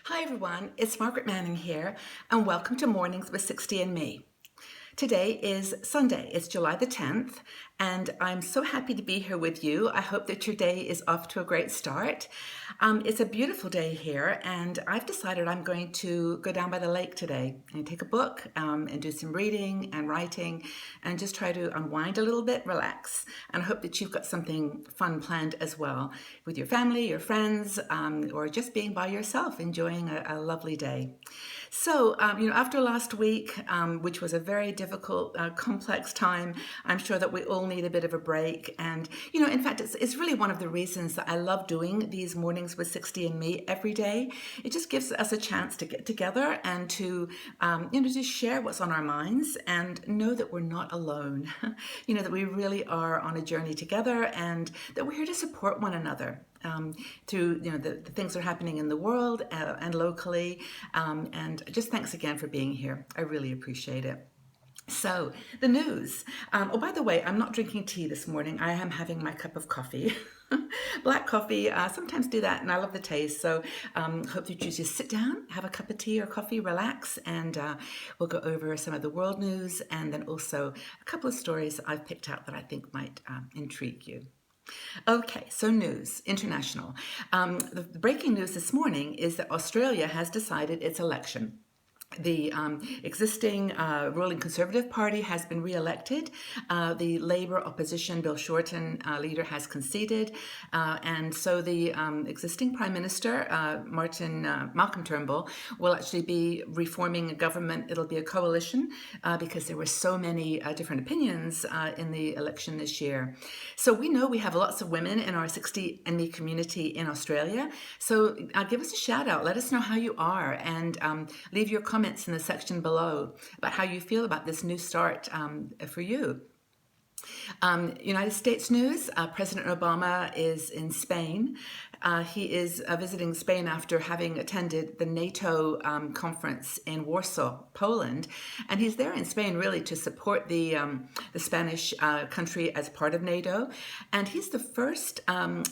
Hi everyone, it's Margaret Manning here, and welcome to Mornings with 60andMe. Today is Sunday, it's July the 10th, and I'm so happy to be here with you. I hope that your day is off to a great start. It's a beautiful day here, and I've decided I'm going to go down by the lake today and take a book and do some reading and writing and just try to unwind a little bit, relax, and I hope that you've got something fun planned as well with your family, your friends, or just being by yourself, enjoying a lovely day. So, after last week, which was a very difficult, complex time, I'm sure that we all need a bit of a break. And, in fact, it's really one of the reasons that I love doing these mornings with 60andMe every day. It just gives us a chance to get together and to, just share what's on our minds and know that we're not alone. That we really are on a journey together and that we're here to support one another. Through the things that are happening in the world and locally, and just thanks again for being here. I really appreciate it. So the news. By the way, I'm not drinking tea this morning. I am having my cup of coffee. Black coffee, sometimes do that, and I love the taste. So hope that you just sit down, have a cup of tea or coffee, relax, and we'll go over some of the world news and then also a couple of stories that I've picked out that I think might intrigue you. Okay, so news, international. The breaking news this morning is that Australia has decided its election. The existing ruling Conservative Party has been re-elected. The Labour opposition, Bill Shorten, leader, has conceded. And so the existing Prime Minister, Malcolm Turnbull, will actually be reforming a government. It'll be a coalition because there were so many different opinions in the election this year. So we know we have lots of women in our 60andMe community in Australia. So give us a shout out. Let us know how you are and leave your comments in the section below about how you feel about this new start for you. United States news, President Obama is in Spain. He is visiting Spain after having attended the NATO conference in Warsaw, Poland. And he's there in Spain really to support the Spanish country as part of NATO. And he's the first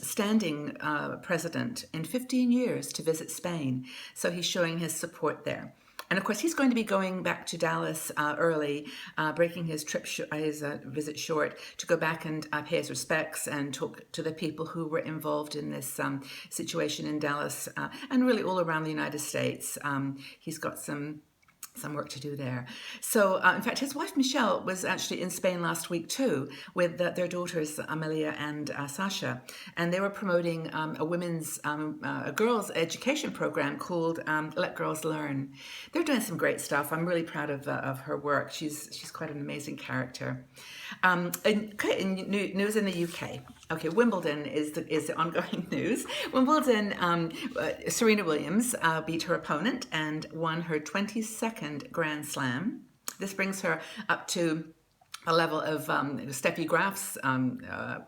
standing president in 15 years to visit Spain. So he's showing his support there. And of course, he's going to be going back to Dallas early, breaking his visit short to go back and pay his respects and talk to the people who were involved in this situation in Dallas and really all around the United States. He's got some work to do there. So, in fact, his wife Michelle was actually in Spain last week too with their daughters Amelia and Sasha, and they were promoting a girls' education program called Let Girls Learn. They're doing some great stuff. I'm really proud of her work. She's quite an amazing character. News in the UK. Okay, Wimbledon is the ongoing news. Wimbledon, Serena Williams beat her opponent and won her 22nd Grand Slam. This brings her up to a level of Steffi Graf's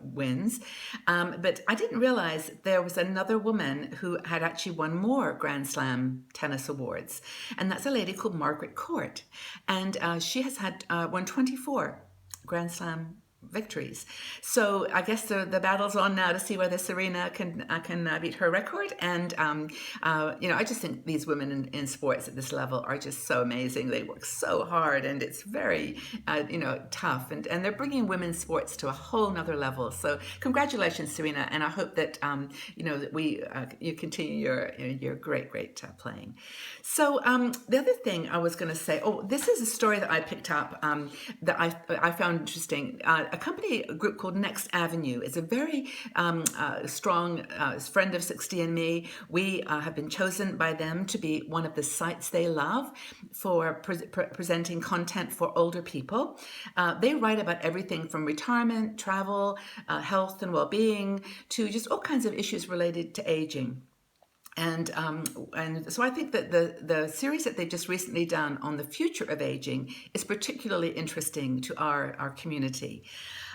wins. But I didn't realize there was another woman who had actually won more Grand Slam tennis awards. And that's a lady called Margaret Court. And she has won 24 Grand Slam victories. So I guess the battle's on now to see whether Serena can beat her record. And I just think these women in sports at this level are just so amazing. They work so hard, and it's very tough. And they're bringing women's sports to a whole nother level. So congratulations, Serena, and I hope that that you continue your great playing. So the other thing I was going to say, this is a story that I picked up that I found interesting. A group called Next Avenue is a very strong friend of 60andMe. We have been chosen by them to be one of the sites they love for presenting content for older people. They write about everything from retirement, travel, health and well-being, to just all kinds of issues related to aging. And so I think that the series that they've just recently done on the future of aging is particularly interesting to our community.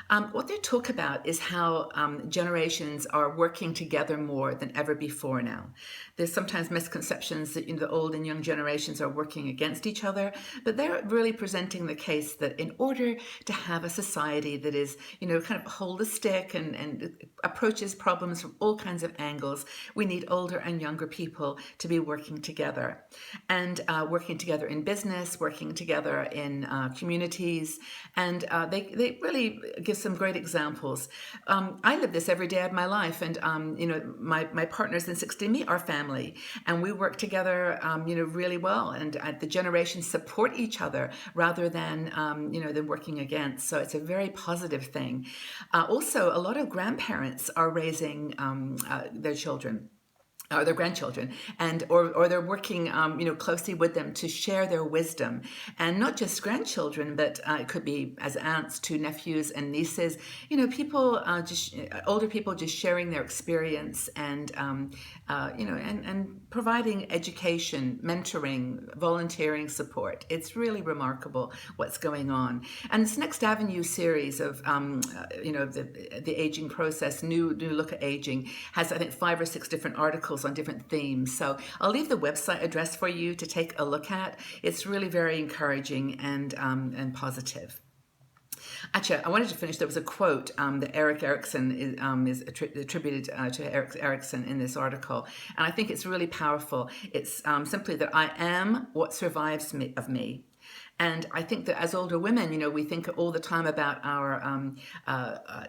What they talk about is how generations are working together more than ever before now. There's sometimes misconceptions that the old and young generations are working against each other, but they're really presenting the case that in order to have a society that is, kind of holistic and approaches problems from all kinds of angles, we need older and younger people to be working together. And working together in business, working together in communities, and they really give some great examples. I live this every day of my life, and my partners in 60Me are family, and we work together, really well, and the generations support each other rather than than working against. So it's a very positive thing. Also, a lot of grandparents are raising their children or their grandchildren, and or they're working closely with them to share their wisdom, and not just grandchildren, but it could be as aunts to nephews and nieces. People just older people just sharing their experience and and providing education, mentoring, volunteering support. It's really remarkable what's going on. And this Next Avenue series of the aging process, new look at aging, has I think 5 or 6 different articles on different themes. So I'll leave the website address for you to take a look at. It's really very encouraging and positive. Actually, I wanted to finish. There was a quote that Erik Erikson is attributed to Erik Erikson in this article, and I think it's really powerful. It's simply that I am what survives of me. And I think that as older women, we think all the time about our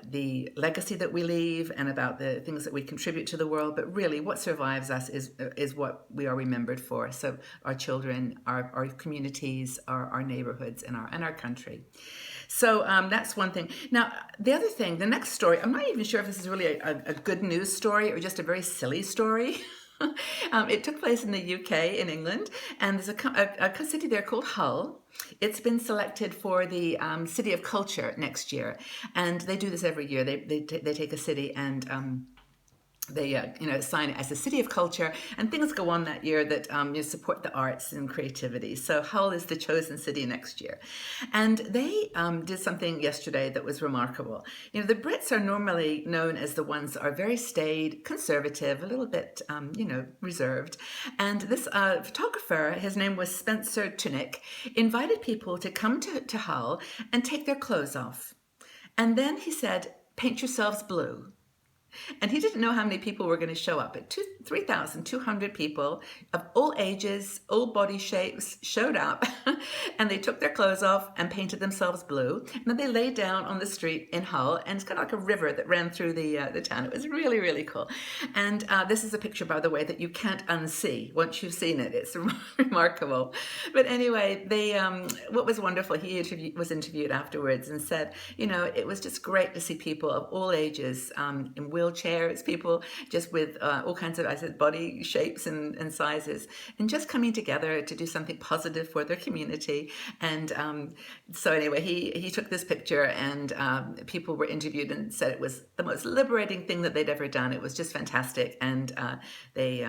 the legacy that we leave and about the things that we contribute to the world. But really, what survives us is what we are remembered for. So our children, our communities, our neighborhoods, and our country. So that's one thing. Now, the other thing, the next story, I'm not even sure if this is really a good news story or just a very silly story. It took place in the UK, in England, and there's a city there called Hull. It's been selected for the City of Culture next year, and they do this every year. They take a city and they assign it as a city of culture, and things go on that year that support the arts and creativity. So Hull is the chosen city next year, and they did something yesterday that was remarkable. The Brits are normally known as the ones that are very staid, conservative, a little bit reserved, and this photographer, his name was Spencer Tunick, invited people to come to Hull and take their clothes off, and then he said, "Paint yourselves blue." And he didn't know how many people were going to show up. But 3,200 people of all ages, all body shapes showed up, and they took their clothes off and painted themselves blue. And then they lay down on the street in Hull, and it's kind of like a river that ran through the town. It was really, really cool. And this is a picture, by the way, that you can't unsee once you've seen it. It's remarkable. But anyway, what was wonderful, he was interviewed afterwards and said, it was just great to see people of all ages in wheelchairs, people just with all kinds of, I said, body shapes and sizes, and just coming together to do something positive for their community. And so anyway, he took this picture, and people were interviewed and said it was the most liberating thing that they'd ever done. It was just fantastic, and they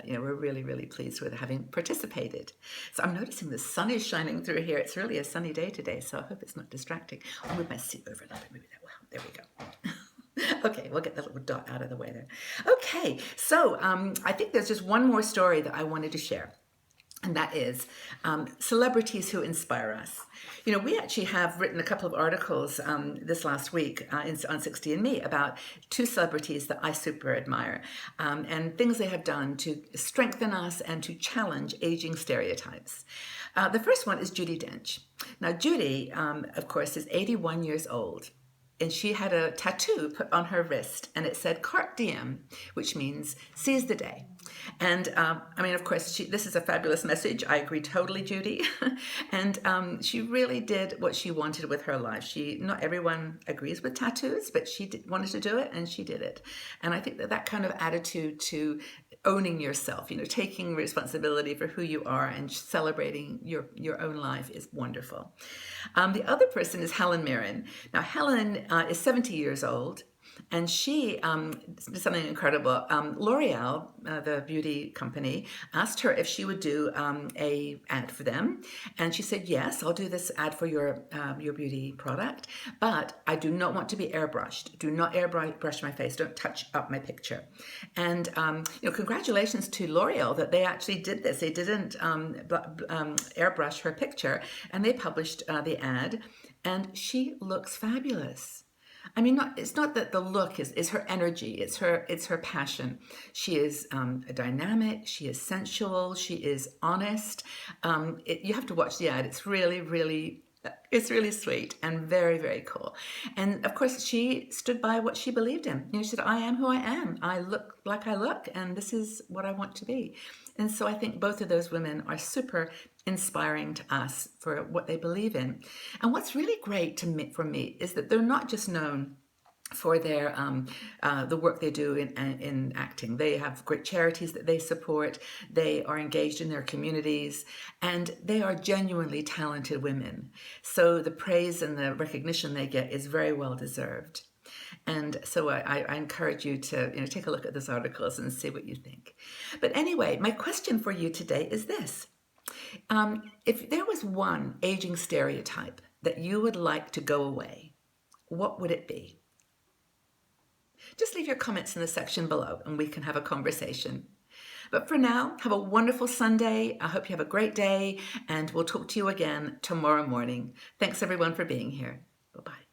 we're really, really pleased with having participated. So I'm noticing the sun is shining through here. It's really a sunny day today, so I hope it's not distracting. I'll move my seat over a little bit. Maybe that will help. There we go. Okay, we'll get that little dot out of the way there. Okay, so I think there's just one more story that I wanted to share, and that is celebrities who inspire us. We actually have written a couple of articles this last week on 60Me about 2 celebrities that I super admire and things they have done to strengthen us and to challenge aging stereotypes. The first one is Judi Dench. Now, Judi, of course, is 81 years old. And she had a tattoo put on her wrist, and it said "Carte Diem," which means "seize the day." And of course, this is a fabulous message. I agree totally, Judi. And she really did what she wanted with her life. Not everyone agrees with tattoos, but she wanted to do it, and she did it. And I think that kind of attitude to owning yourself, taking responsibility for who you are and celebrating your own life is wonderful. The other person is Helen Mirren. Now, Helen is 70 years old. And she did something incredible. L'Oreal, the beauty company, asked her if she would do a ad for them, and she said, "Yes, I'll do this ad for your beauty product, but I do not want to be airbrushed. Do not airbrush my face. Don't touch up my picture." And congratulations to L'Oreal that they actually did this. They didn't airbrush her picture, and they published the ad, and she looks fabulous. I mean, it's not that the look is her energy, it's her passion. She is dynamic, she is sensual, she is honest. You have to watch the ad. It's really sweet and very, very cool. And of course, she stood by what she believed in. She said, "I am who I am. I look like I look, and this is what I want to be." And so I think both of those women are super inspiring to us for what they believe in. And what's really great for me is that they're not just known for their the work they do in acting. They have great charities that they support. They are engaged in their communities, and they are genuinely talented women. So the praise and the recognition they get is very well deserved. And so I encourage you to take a look at those articles and see what you think. But anyway, my question for you today is this. If there was one aging stereotype that you would like to go away, what would it be? Just leave your comments in the section below and we can have a conversation. But for now, have a wonderful Sunday. I hope you have a great day, and we'll talk to you again tomorrow morning. Thanks everyone for being here. Bye-bye.